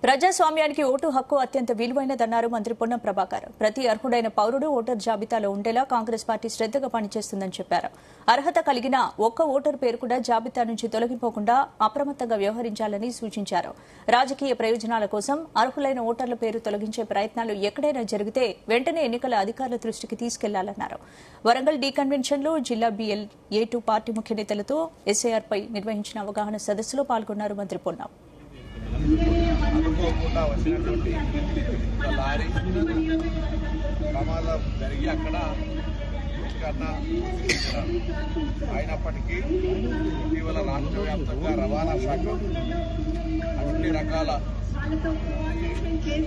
ప్రజాస్వామ్యానికి ఓటు హక్కు అత్యంత విలువైనదన్నారు మంత్రి పొన్నం ప్రభాకర్. ప్రతి అర్హుడైన పౌరుడు ఓటర్ జాబితాలో ఉండేలా కాంగ్రెస్ పార్టీ శ్రద్దగా పనిచేస్తుందని చెప్పారు. అర్హత కలిగిన ఒక్క ఓటరు పేరు కూడా జాబితా నుంచి తొలగిపోకుండా అప్రమత్తంగా వ్యవహరించాలని సూచించారు. రాజకీయ ప్రయోజనాల కోసం అర్హులైన ఓటర్ల పేరు తొలగించే ప్రయత్నాలు ఎక్కడైనా జరిగితే వెంటనే ఎన్నికల అధికారుల దృష్టికి తీసుకెళ్లాలన్నారు. వరంగల్ డీ కన్వెన్షన్లో జిల్లా BLA2 పార్టీ ముఖ్య నేతలతో SIR-పై నిర్వహించిన అవగాహన సదస్సులో పాల్గొన్నారు మంత్రి పొన్నం. అనుకోకుండా వచ్చినటువంటి లారీ ప్రమాదం జరిగి అక్కడ అయినప్పటికీ ఇటీవల రాష్ట్ర వ్యాప్తంగా రవాణా శాఖ అన్ని రకాల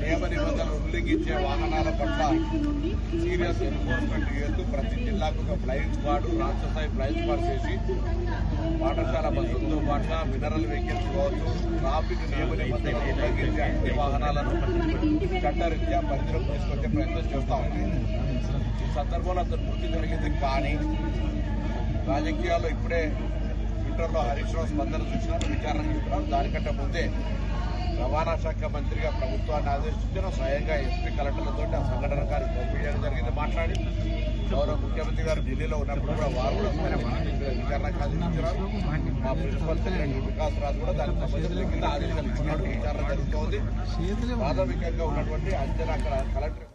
నియమ నిబంధనలు ఉల్లంఘించే వాహనాల పట్ల సీరియస్ ఎన్ఫోర్స్మెంట్ చేస్తూ ప్రతి జిల్లాకు ఒక ఫ్లయింగ్ స్క్వాడ్, రాష్ట్ర స్థాయి ఫ్లయింగ్ స్క్వాడ్ చేసి పాఠశాల బస్సులతో పాటుగా మినరల్ వెహికల్స్ కావచ్చు, ట్రాఫిక్ నియమ నిబంధనలు ఉల్లంఘించే అన్ని వాహనాలను చట్టరీత్యా పరిధిలోకి తీసుకొచ్చే ప్రయత్నం చేస్తా ఉంది. ఈ సందర్భంలో అతను మృతి జరిగింది. కానీ రాజకీయాల్లో ఇప్పుడే ట్విట్టర్లో హరీష్ రావు స్పందన చూసినారు, విచారణ చూస్తున్నారు. దానికంటే ముందే రవాణా శాఖ మంత్రిగా ప్రభుత్వాన్ని ఆదేశించిన స్వయంగా SP కలెక్టర్లతో ఆ సంఘటన గారికి పంపించడం జరిగింది. మాట్లాడి గౌరవ ముఖ్యమంత్రి గారు ఢిల్లీలో ఉన్నప్పుడు కూడా వారు కూడా విచారణకు ఆదేశించారు. మా ప్రిన్సిపల్ సెక్రటరీ వికాస్ రాజు కూడా దానికి సంబంధించిన కింద ఆదేశాలు ఇచ్చినట్టు విచారణ జరుగుతోంది. ప్రాథమికంగా ఉన్నటువంటి అంచనా కలెక్టర్